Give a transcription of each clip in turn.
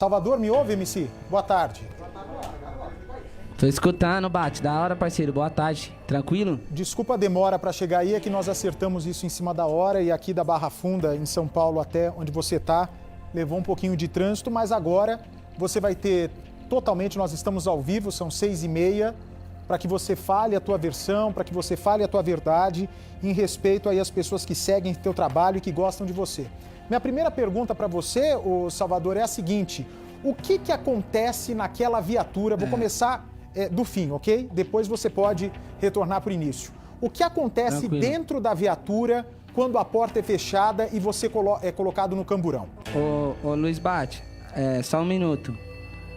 Salvador, me ouve, MC? Boa tarde. Tô escutando, Bate. Da hora, parceiro. Boa tarde. Tranquilo? Desculpa a demora para chegar aí, é que nós acertamos isso em cima da hora e aqui da Barra Funda, em São Paulo, até onde você tá, levou um pouquinho de trânsito, mas agora você vai ter totalmente, nós estamos ao vivo, são 6h30, para que você fale a tua versão, para que você fale a tua verdade, em respeito aí às pessoas que seguem o teu trabalho e que gostam de você. Minha primeira pergunta para você, ô Salvador, é a seguinte: o que acontece naquela viatura? Vou começar do fim, ok? Depois você pode retornar para o início. O que acontece dentro da viatura quando a porta é fechada e você é colocado no camburão? Ô Luiz Bate, só um minuto.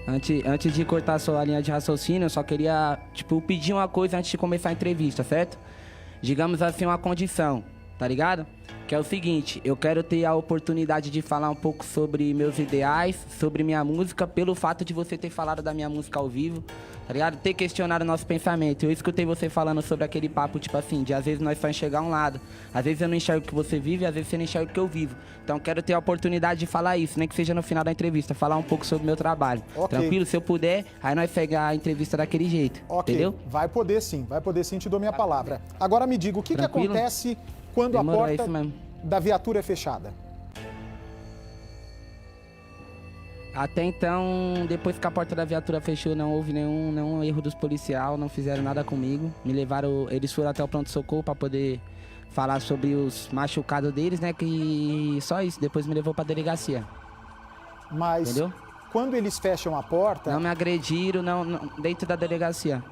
Antes de cortar a sua linha de raciocínio, eu só queria, pedir uma coisa antes de começar a entrevista, certo? Digamos assim, uma condição, tá ligado? Que é o seguinte: eu quero ter a oportunidade de falar um pouco sobre meus ideais, sobre minha música, pelo fato de você ter falado da minha música ao vivo, tá ligado? Ter questionado o nosso pensamento. Eu escutei você falando sobre aquele papo, de às vezes nós só enxergar um lado. Às vezes eu não enxergo o que você vive, às vezes você não enxerga o que eu vivo. Então eu quero ter a oportunidade de falar isso, nem que seja no final da entrevista, falar um pouco sobre o meu trabalho. Okay. Tranquilo? Se eu puder, aí nós pega a entrevista daquele jeito, entendeu? Vai poder sim, te dou minha palavra. Agora me diga, o que acontece quando Demorou, a porta da viatura é fechada? Até então, depois que a porta da viatura fechou, não houve nenhum erro dos policiais, não fizeram nada comigo. Me levaram, eles foram até o pronto-socorro para poder falar sobre os machucados deles, né? Que só isso, depois me levou para delegacia. Mas entendeu? Quando eles fecham a porta... Não me agrediram, não dentro da delegacia.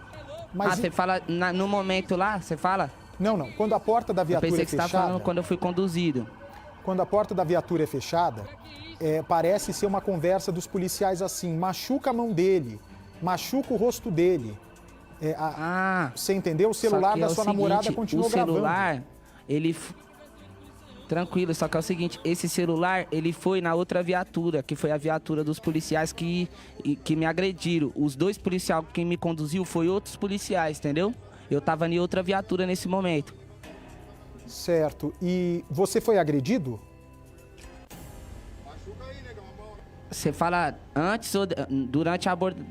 Mas você fala no momento lá, você fala? Não. Quando a porta da viatura é fechada... Eu pensei que você estava falando quando eu fui conduzido. Quando a porta da viatura é fechada, parece ser uma conversa dos policiais assim: machuca a mão dele, machuca o rosto dele. Você entendeu? O celular da sua namorada continua gravando. O celular, ele... Tranquilo, só que é o seguinte: esse celular, ele foi na outra viatura, que foi a viatura dos policiais que me agrediram. Os dois policiais que me conduziu foi outros policiais, entendeu? Eu tava em outra viatura nesse momento. Certo. E você foi agredido? Você fala antes ou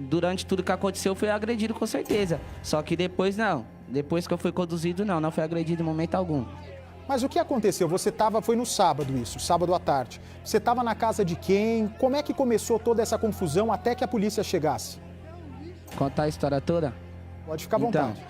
durante tudo que aconteceu, eu fui agredido com certeza. Só que depois não. Depois que eu fui conduzido, não fui agredido em momento algum. Mas o que aconteceu? Foi no sábado isso, sábado à tarde. Você estava na casa de quem? Como é que começou toda essa confusão até que a polícia chegasse? Contar a história toda? Pode ficar à vontade.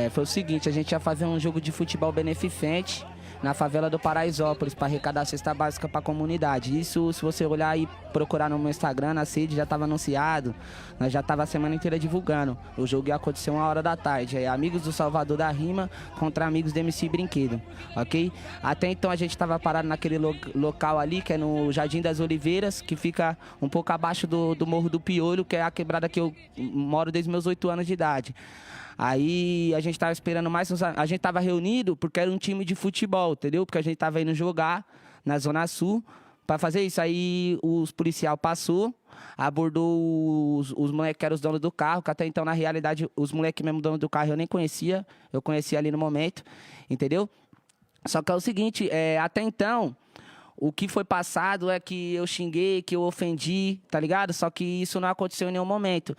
Foi o seguinte: a gente ia fazer um jogo de futebol beneficente na favela do Paraisópolis para arrecadar a cesta básica para a comunidade. Isso, se você olhar e procurar no meu Instagram, na sede já estava anunciado. Nós já estava a semana inteira divulgando. O jogo ia acontecer 1h da tarde. Amigos do Salvador da Rima contra amigos do MC Brinquedo, ok? Até então a gente estava parado naquele local ali, que é no Jardim das Oliveiras, que fica um pouco abaixo do Morro do Piolho, que é a quebrada que eu moro desde meus 8 anos de idade. Aí a gente tava esperando mais a gente tava reunido porque era um time de futebol, entendeu? Porque a gente tava indo jogar na Zona Sul pra fazer isso. Aí os policiais passou, abordou os moleques que eram os donos do carro, que até então, na realidade, os moleques mesmo donos do carro eu nem conhecia. Eu conhecia ali no momento, entendeu? Só que é o seguinte, até então... O que foi passado é que eu xinguei, que eu ofendi, tá ligado? Só que isso não aconteceu em nenhum momento.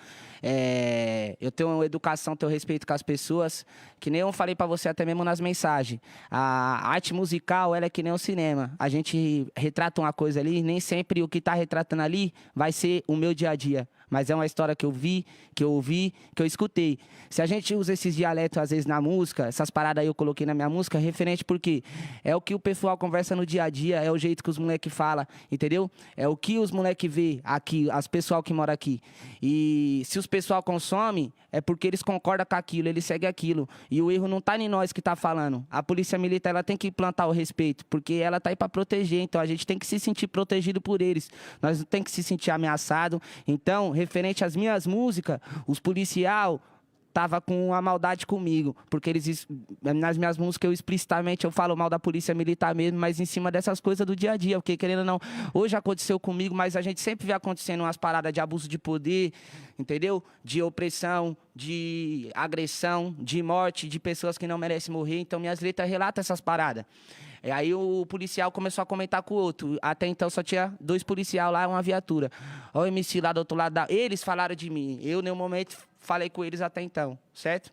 Eu tenho educação, tenho respeito com as pessoas, que nem eu falei pra você até mesmo nas mensagens. A arte musical, ela é que nem o cinema. A gente retrata uma coisa ali, nem sempre o que tá retratando ali vai ser o meu dia a dia. Mas é uma história que eu vi, que eu ouvi, que eu escutei. Se a gente usa esses dialetos, às vezes, na música, essas paradas aí eu coloquei na minha música, referente porque é o que o pessoal conversa no dia a dia, é o jeito que os moleques falam, entendeu? É o que os moleques vê aqui, as pessoal que mora aqui. E se os pessoal consomem, é porque eles concordam com aquilo, eles seguem aquilo. E o erro não tá em nós que tá falando. A polícia militar, ela tem que implantar o respeito, porque ela tá aí pra proteger, então a gente tem que se sentir protegido por eles. Nós não tem que se sentir ameaçado. Então, referente às minhas músicas, os policial tava com a maldade comigo, porque eles, nas minhas músicas, eu explicitamente falo mal da polícia militar mesmo, mas em cima dessas coisas do dia a dia, porque querendo ou não, hoje aconteceu comigo, mas a gente sempre vê acontecendo umas paradas de abuso de poder, entendeu? De opressão, de agressão, de morte, de pessoas que não merecem morrer, então minhas letras relatam essas paradas. E aí o policial começou a comentar com o outro. Até então só tinha 2 policiais lá e uma viatura. Ó, o MC lá do outro lado. Eles falaram de mim. Eu, em nenhum momento, falei com eles até então, certo?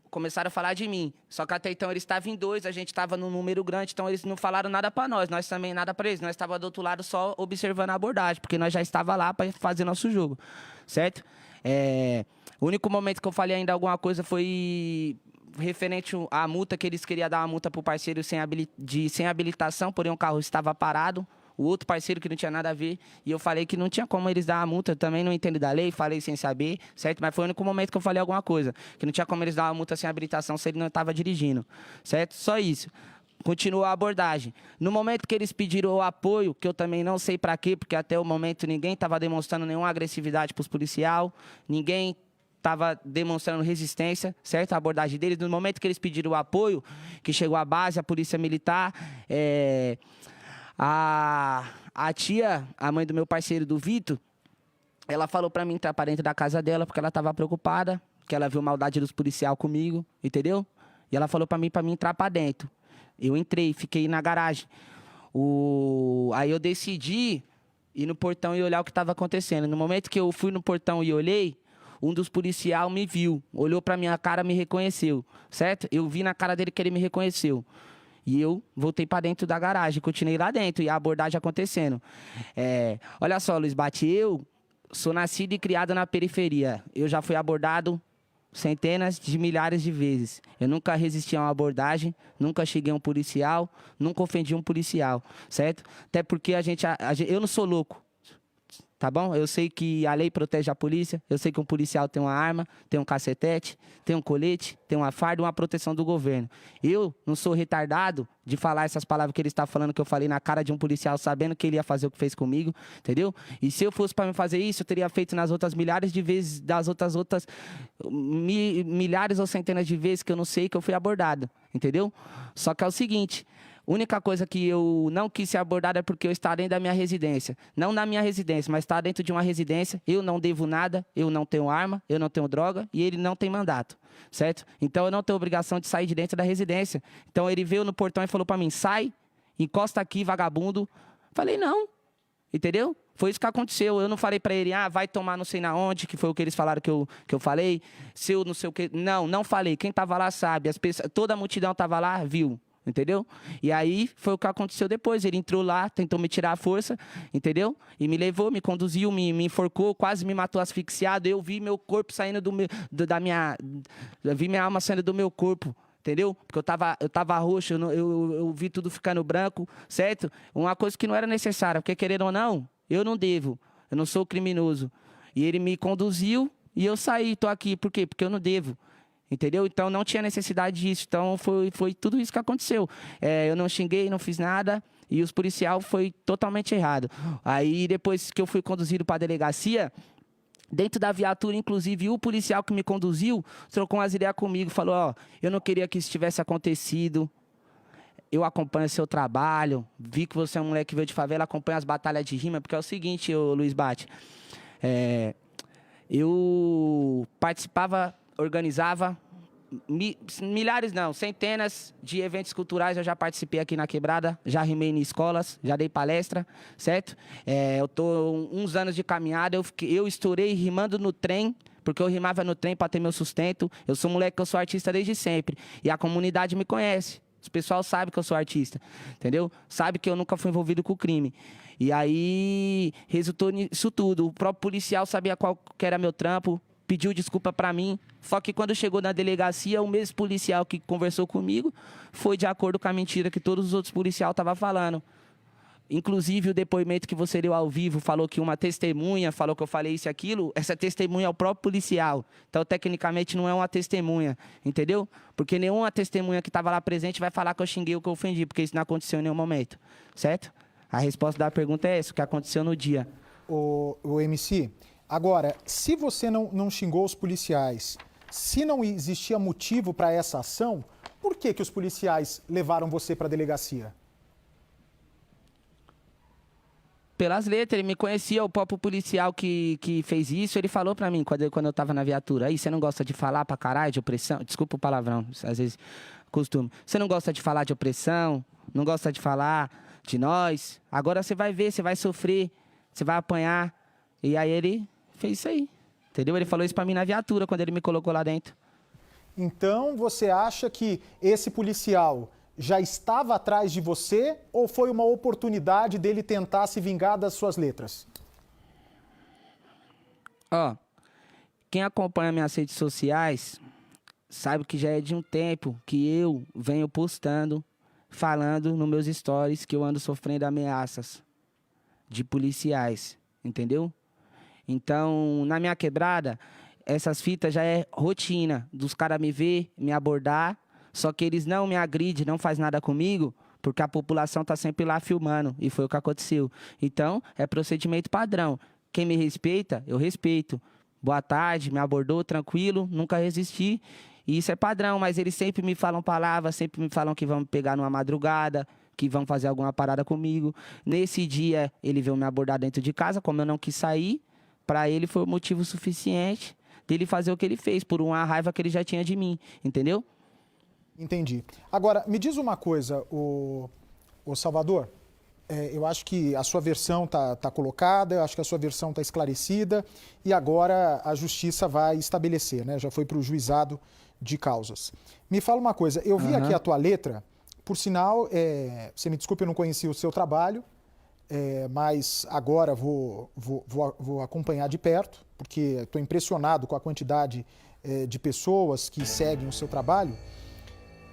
Começaram a falar de mim. Só que até então eles estavam em 2, a gente estava num número grande, então eles não falaram nada para nós também nada para eles. Nós estávamos do outro lado só observando a abordagem, porque nós já estava lá para fazer nosso jogo, certo? O único momento que eu falei ainda alguma coisa foi referente à multa, que eles queriam dar uma multa para o parceiro sem habilitação, porém o carro estava parado. O outro parceiro que não tinha nada a ver, e eu falei que não tinha como eles dar a multa, também não entendo da lei, falei sem saber, certo? Mas foi o único momento que eu falei alguma coisa, que não tinha como eles dar uma multa sem habilitação se ele não estava dirigindo, certo? Só isso. Continuou a abordagem. No momento que eles pediram o apoio, que eu também não sei para quê, porque até o momento ninguém estava demonstrando nenhuma agressividade para os policiais, ninguém estava demonstrando resistência, certo? A abordagem deles. No momento que eles pediram o apoio, que chegou a base, a polícia militar, a tia, a mãe do meu parceiro, do Vitor, ela falou pra mim entrar pra dentro da casa dela porque ela tava preocupada, que ela viu maldade dos policiais comigo, entendeu? E ela falou pra mim entrar pra dentro. Eu entrei, fiquei na garagem. Aí eu decidi ir no portão e olhar o que tava acontecendo. No momento que eu fui no portão e olhei, um dos policiais me viu, olhou pra minha cara, me reconheceu, certo? Eu vi na cara dele que ele me reconheceu. E eu voltei para dentro da garagem, continuei lá dentro, e a abordagem acontecendo. Olha só, Luiz Bate, eu sou nascido e criado na periferia. Eu já fui abordado centenas de milhares de vezes. Eu nunca resisti a uma abordagem, nunca cheguei a um policial, nunca ofendi um policial, certo? Até porque eu não sou louco. Tá bom? Eu sei que a lei protege a polícia, eu sei que um policial tem uma arma, tem um cacetete, tem um colete, tem uma farda, uma proteção do governo. Eu não sou retardado de falar essas palavras que ele está falando, que eu falei na cara de um policial, sabendo que ele ia fazer o que fez comigo, entendeu? E se eu fosse para me fazer isso, eu teria feito nas outras milhares de vezes, das outras milhares ou centenas de vezes que eu não sei que eu fui abordado, entendeu? Só que é o seguinte... A única coisa que eu não quis ser abordada é porque eu estava dentro da minha residência. Não na minha residência, mas estava dentro de uma residência. Eu não devo nada, eu não tenho arma, eu não tenho droga e ele não tem mandato, certo? Então eu não tenho obrigação de sair de dentro da residência. Então ele veio no portão e falou para mim, sai, encosta aqui, vagabundo. Falei, não, entendeu? Foi isso que aconteceu. Eu não falei para ele, vai tomar não sei na onde, que foi o que eles falaram que eu falei. Se eu não sei o que... Não falei. Quem estava lá sabe. Toda a multidão estava lá, viu. Entendeu? E aí foi o que aconteceu depois. Ele entrou lá, tentou me tirar a força, entendeu? E me levou, me conduziu, me enforcou, quase me matou asfixiado. Eu vi meu corpo saindo eu vi minha alma saindo do meu corpo, entendeu? Porque eu tava roxo, eu vi tudo ficando branco, certo? Uma coisa que não era necessária, porque querendo ou não, eu não devo, eu não sou criminoso. E ele me conduziu e eu saí, tô aqui. Por quê? Porque eu não devo. Entendeu? Então não tinha necessidade disso. Então foi tudo isso que aconteceu. Eu não xinguei, não fiz nada. E os policiais foi totalmente errado. Aí depois que eu fui conduzido para a delegacia, dentro da viatura, inclusive, o policial que me conduziu trocou umas ideias comigo. Falou, eu não queria que isso tivesse acontecido. Eu acompanho seu trabalho. Vi que você é um moleque que veio de favela, acompanha as batalhas de rima. Porque é o seguinte, Luiz Bate. Eu participava... organizava milhares, não, centenas de eventos culturais. Eu já participei aqui na Quebrada, já rimei em escolas, já dei palestra, certo? Eu tô uns anos de caminhada, eu estourei rimando no trem, porque eu rimava no trem para ter meu sustento. Eu sou moleque, eu sou artista desde sempre, e a comunidade me conhece. Os pessoal sabe que eu sou artista, entendeu? Sabe que eu nunca fui envolvido com crime. E aí, resultou nisso tudo. O próprio policial sabia qual que era meu trampo, pediu desculpa pra mim, só que quando chegou na delegacia, o mesmo policial que conversou comigo foi de acordo com a mentira que todos os outros policiais estavam falando. Inclusive, o depoimento que você deu ao vivo falou que uma testemunha falou que eu falei isso e aquilo. Essa testemunha é o próprio policial. Então, tecnicamente, não é uma testemunha, entendeu? Porque nenhuma testemunha que estava lá presente vai falar que eu xinguei ou que eu ofendi, porque isso não aconteceu em nenhum momento, certo? A resposta da pergunta é essa, o que aconteceu no dia. O MC... Agora, se você não xingou os policiais, se não existia motivo para essa ação, por que os policiais levaram você para a delegacia? Pelas letras, ele me conhecia, o próprio policial que fez isso, ele falou pra mim quando eu tava na viatura, aí você não gosta de falar pra caralho, de opressão, desculpa o palavrão, às vezes, costume. Você não gosta de falar de opressão, não gosta de falar de nós. Agora você vai ver, você vai sofrer, você vai apanhar. E aí ele fez isso aí, entendeu? Ele falou isso pra mim na viatura, quando ele me colocou lá dentro. Então, você acha que esse policial já estava atrás de você ou foi uma oportunidade dele tentar se vingar das suas letras? Ó, quem acompanha minhas redes sociais sabe que já é de um tempo que eu venho postando, falando nos meus stories que eu ando sofrendo ameaças de policiais, entendeu? Então, na minha quebrada, essas fitas já é rotina dos caras me ver, me abordar, só que eles não me agridem, não faz nada comigo, porque a população tá sempre lá filmando, e foi o que aconteceu. Então, é procedimento padrão. Quem me respeita, eu respeito. Boa tarde, me abordou, tranquilo, nunca resisti. E isso é padrão, mas eles sempre me falam palavras, sempre me falam que vão me pegar numa madrugada, que vão fazer alguma parada comigo. Nesse dia, ele veio me abordar dentro de casa, como eu não quis sair, para ele foi o motivo suficiente dele fazer o que ele fez, por uma raiva que ele já tinha de mim, entendeu? Entendi. Agora, me diz uma coisa, o Salvador, eu acho que a sua versão tá colocada, eu acho que a sua versão está esclarecida e agora a justiça vai estabelecer, né? Já foi para o juizado de causas. Me fala uma coisa, eu vi aqui a tua letra, por sinal, você me desculpe, eu não conhecia o seu trabalho, mas agora vou acompanhar de perto, porque estou impressionado com a quantidade de pessoas que seguem o seu trabalho.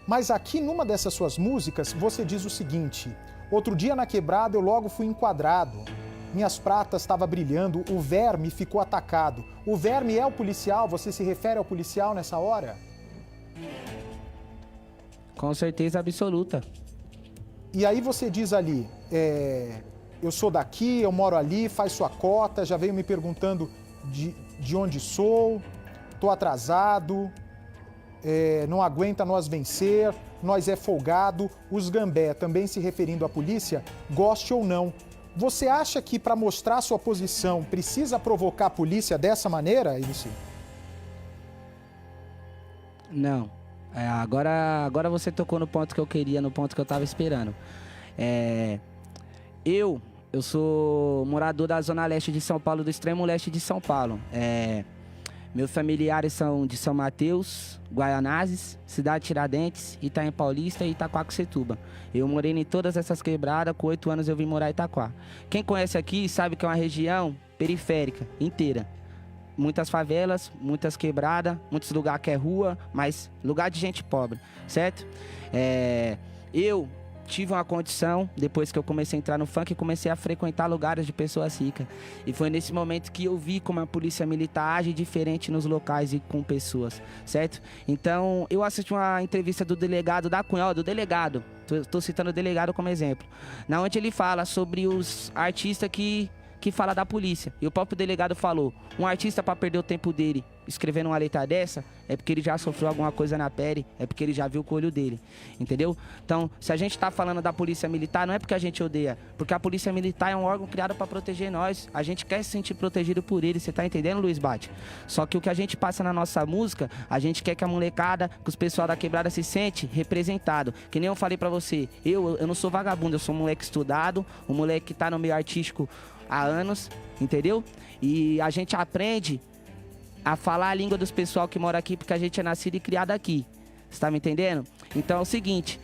Mas aqui numa dessas suas músicas, você diz o seguinte: outro dia na quebrada eu logo fui enquadrado, minhas pratas estavam brilhando, o verme ficou atacado. O verme é o policial? Você se refere ao policial nessa hora? Com certeza absoluta. E aí você diz ali, eu sou daqui, eu moro ali, faz sua cota, já veio me perguntando de onde sou, tô atrasado, não aguenta nós vencer, nós é folgado, os gambé, também se referindo à polícia, goste ou não. Você acha que para mostrar sua posição precisa provocar a polícia dessa maneira, Ilici? Não. Agora você tocou no ponto que eu queria, no ponto que eu tava esperando. Eu sou morador da Zona Leste de São Paulo, do extremo leste de São Paulo. Meus familiares são de São Mateus, Guaianazes, Cidade Tiradentes, Itaim Paulista e Itaquaquecetuba. Eu morei em todas essas quebradas, com 8 anos eu vim morar em Itaquá. Quem conhece aqui sabe que é uma região periférica, inteira. Muitas favelas, muitas quebradas, muitos lugares que é rua, mas lugar de gente pobre, certo? Eu tive uma condição, depois que eu comecei a entrar no funk, comecei a frequentar lugares de pessoas ricas. E foi nesse momento que eu vi como a polícia militar age diferente nos locais e com pessoas, certo? Então, eu assisti uma entrevista do delegado da Cunha, do delegado, tô citando o delegado como exemplo, na onde ele fala sobre os artistas que fala da polícia. E o próprio delegado falou, um artista para perder o tempo dele escrevendo uma letra dessa, é porque ele já sofreu alguma coisa na pele, é porque ele já viu com o olho dele, entendeu? Então, se a gente tá falando da polícia militar, não é porque a gente odeia, porque a polícia militar é um órgão criado para proteger nós, a gente quer se sentir protegido por ele, você tá entendendo, Luiz Bate? Só que o que a gente passa na nossa música, a gente quer que a molecada, que os pessoal da quebrada se sente representado, que nem eu falei pra você, eu não sou vagabundo, eu sou um moleque estudado, um moleque que tá no meio artístico há anos, entendeu? E a gente aprende a falar a língua dos pessoal que mora aqui, porque a gente é nascido e criado aqui. Você tá me entendendo? Então é o seguinte,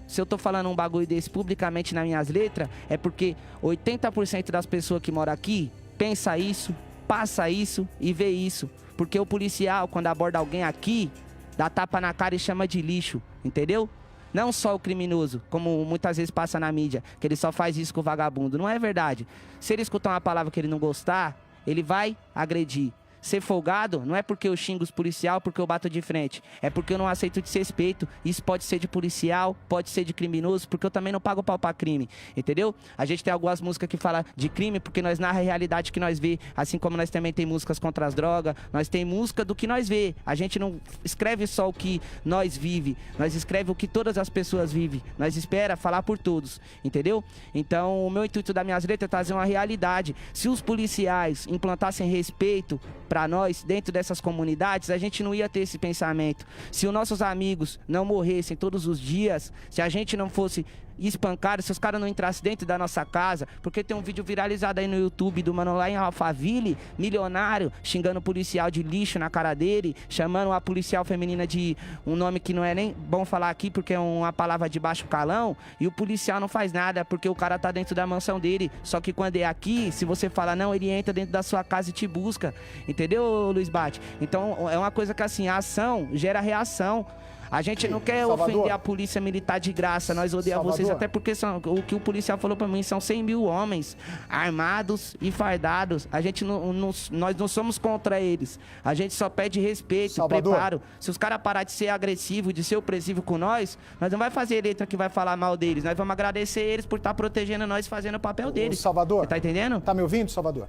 se eu tô falando um bagulho desse publicamente nas minhas letras, é porque 80% das pessoas que moram aqui pensa isso, passa isso e vê isso. Porque o policial, quando aborda alguém aqui, dá tapa na cara e chama de lixo, entendeu? Não só o criminoso, como muitas vezes passa na mídia, que ele só faz isso com o vagabundo. Não é verdade. Se ele escutar uma palavra que ele não gostar, ele vai agredir. Ser folgado não é porque eu xingo os policial, porque eu bato de frente. É porque eu não aceito desrespeito. Isso pode ser de policial, pode ser de criminoso, porque eu também não pago pau pra crime, entendeu? A gente tem algumas músicas que falam de crime, porque nós narra a realidade que nós vê. Assim como nós também tem músicas contra as drogas, nós tem música do que nós vê. A gente não escreve só o que nós vive, nós escreve o que todas as pessoas vivem. Nós espera falar por todos, entendeu? Então, o meu intuito das minhas letras é trazer uma realidade. Se os policiais implantassem respeito quebrar nós dentro dessas comunidades, a gente não ia ter esse pensamento. Se os nossos amigos não morressem todos os dias, se a gente não fosse espancado, se os caras não entrassem dentro da nossa casa, porque tem um vídeo viralizado aí no YouTube do mano lá em Alphaville, milionário, xingando o policial de lixo na cara dele, chamando a policial feminina de um nome que não é nem bom falar aqui, porque é uma palavra de baixo calão, e o policial não faz nada, porque o cara tá dentro da mansão dele, só que quando é aqui, se você fala não, ele entra dentro da sua casa e te busca, entendeu, Luiz Bate? Então, é uma coisa que assim, a ação gera reação. A gente não quer ofender a polícia militar de graça, nós odiamos vocês, até porque o que o policial falou pra mim, são 100 mil homens armados e fardados. A gente nós não somos contra eles, a gente só pede respeito, preparo. Se os caras parar de ser agressivos, de ser opressivo com nós não vai fazer letra que vai falar mal deles, nós vamos agradecer eles por estar protegendo nós e fazendo o papel deles. Salvador, você tá entendendo? Tá me ouvindo, Salvador?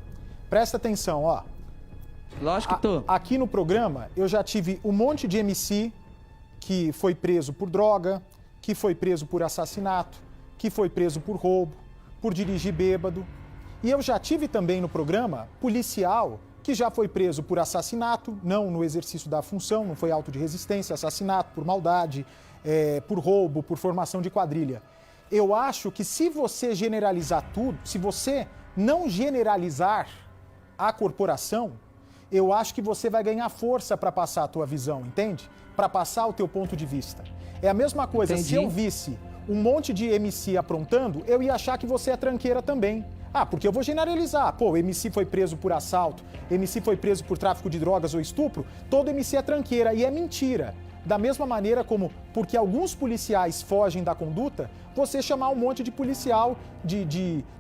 Presta atenção, ó. Lógico que tô. Aqui no programa, eu já tive um monte de MC que foi preso por droga, que foi preso por assassinato, que foi preso por roubo, por dirigir bêbado. E eu já tive também no programa policial que já foi preso por assassinato, não no exercício da função, não foi auto de resistência, assassinato por maldade, por roubo, por formação de quadrilha. Eu acho que se você generalizar tudo, se você não generalizar a corporação, eu acho que você vai ganhar força para passar a tua visão, entende? Para passar o teu ponto de vista. É a mesma coisa, se eu visse um monte de MC aprontando, eu ia achar que você é tranqueira também. Ah, porque eu vou generalizar. Pô, o MC foi preso por assalto, MC foi preso por tráfico de drogas ou estupro, todo MC é tranqueira, e é mentira. Da mesma maneira como, porque alguns policiais fogem da conduta, você chamar um monte de policial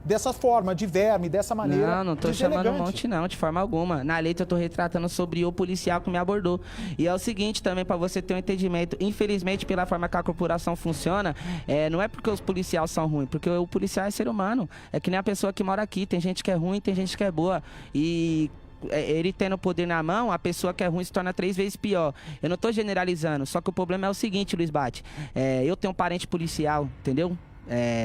dessa forma, de verme, dessa maneira. Não tô chamando um monte não, de forma alguma. Na letra eu tô retratando sobre o policial que me abordou. E é o seguinte também, pra você ter um entendimento, infelizmente pela forma que a corporação funciona, não é porque os policiais são ruins, porque o policial é ser humano. É que nem a pessoa que mora aqui, tem gente que é ruim, tem gente que é boa. E ele tendo o poder na mão, a pessoa que é ruim se torna 3 vezes pior. Eu não tô generalizando, só que o problema é o seguinte, Luiz Bate. Eu tenho um parente policial, entendeu?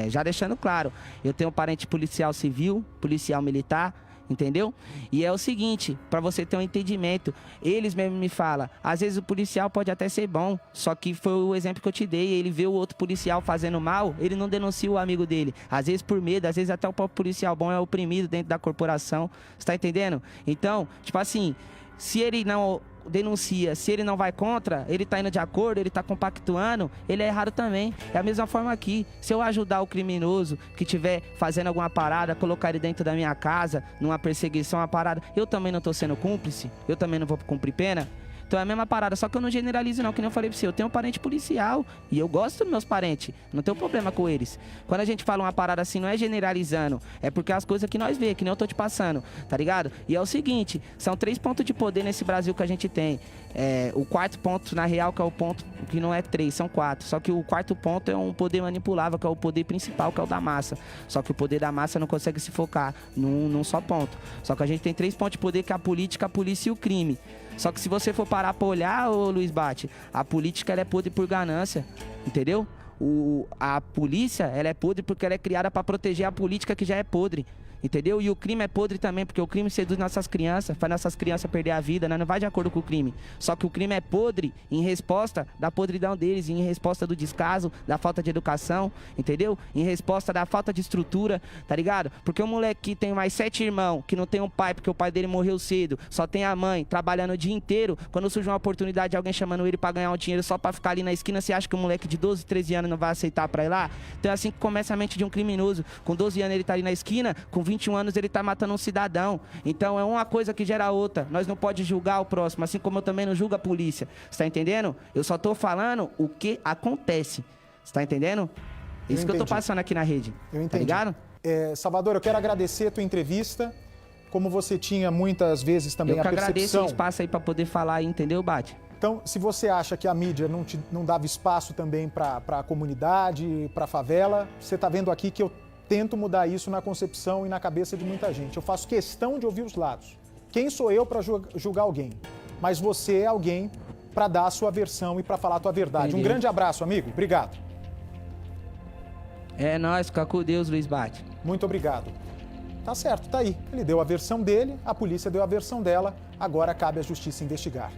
Já deixando claro, eu tenho um parente policial civil, policial militar, entendeu? E é o seguinte, para você ter um entendimento, eles mesmo me falam, às vezes o policial pode até ser bom, só que foi o exemplo que eu te dei, ele vê o outro policial fazendo mal, ele não denuncia o amigo dele, às vezes por medo, às vezes até o próprio policial bom é oprimido dentro da corporação, você tá entendendo? Então, tipo assim, se ele não denuncia, se ele não vai contra, ele tá indo de acordo, ele tá compactuando, ele é errado também. É a mesma forma aqui. Se eu ajudar o criminoso que estiver fazendo alguma parada, colocar ele dentro da minha casa, numa perseguição, uma parada, eu também não tô sendo cúmplice? Eu também não vou cumprir pena? Então é a mesma parada, só que eu não generalizo não, que nem eu falei pra você, eu tenho um parente policial e eu gosto dos meus parentes, não tenho problema com eles. Quando a gente fala uma parada assim, não é generalizando, é porque as coisas que nós vê, que nem eu tô te passando, tá ligado? E é o seguinte, são 3 pontos de poder nesse Brasil que a gente tem. O 4º ponto, na real, que é o ponto que não é 3, são 4. Só que o 4º ponto é um poder manipulável, que é o poder principal, que é o da massa. Só que o poder da massa não consegue se focar num só ponto. Só que a gente tem 3 pontos de poder, que é a política, a polícia e o crime. Só que se você for parar pra olhar, ô Luiz Bate, a política ela é podre por ganância, entendeu? A polícia ela é podre porque ela é criada pra proteger a política que já é podre. Entendeu? E o crime é podre também, porque o crime seduz nossas crianças, faz nossas crianças perder a vida, né? Não vai de acordo com o crime. Só que o crime é podre em resposta da podridão deles, em resposta do descaso, da falta de educação, entendeu? Em resposta da falta de estrutura, tá ligado? Porque o moleque que tem mais 7 irmãos, que não tem um pai porque o pai dele morreu cedo, só tem a mãe trabalhando o dia inteiro, quando surge uma oportunidade de alguém chamando ele pra ganhar um dinheiro só pra ficar ali na esquina, você acha que um moleque de 12, 13 anos não vai aceitar pra ir lá? Então é assim que começa a mente de um criminoso. Com 12 anos ele tá ali na esquina, com 21 anos ele tá matando um cidadão. Então é uma coisa que gera outra. Nós não pode julgar o próximo, assim como eu também não julgo a polícia. Você tá entendendo? Eu só tô falando o que acontece. Você tá entendendo? Isso que eu tô passando aqui na rede. Eu entendi. Tá ligado? Salvador, eu quero agradecer a tua entrevista. Como você tinha muitas vezes também a percepção... Eu que agradeço o espaço aí pra poder falar aí, entendeu, Bate? Então, se você acha que a mídia não dava espaço também para a comunidade, para a favela, você está vendo aqui que eu tento mudar isso na concepção e na cabeça de muita gente. Eu faço questão de ouvir os lados. Quem sou eu para julgar alguém? Mas você é alguém para dar a sua versão e para falar a tua verdade. Entendi. Um grande abraço, amigo. Obrigado. É nóis, fica com Deus, Luiz Bate. Muito obrigado. Tá certo, tá aí. Ele deu a versão dele, a polícia deu a versão dela, agora cabe à justiça investigar.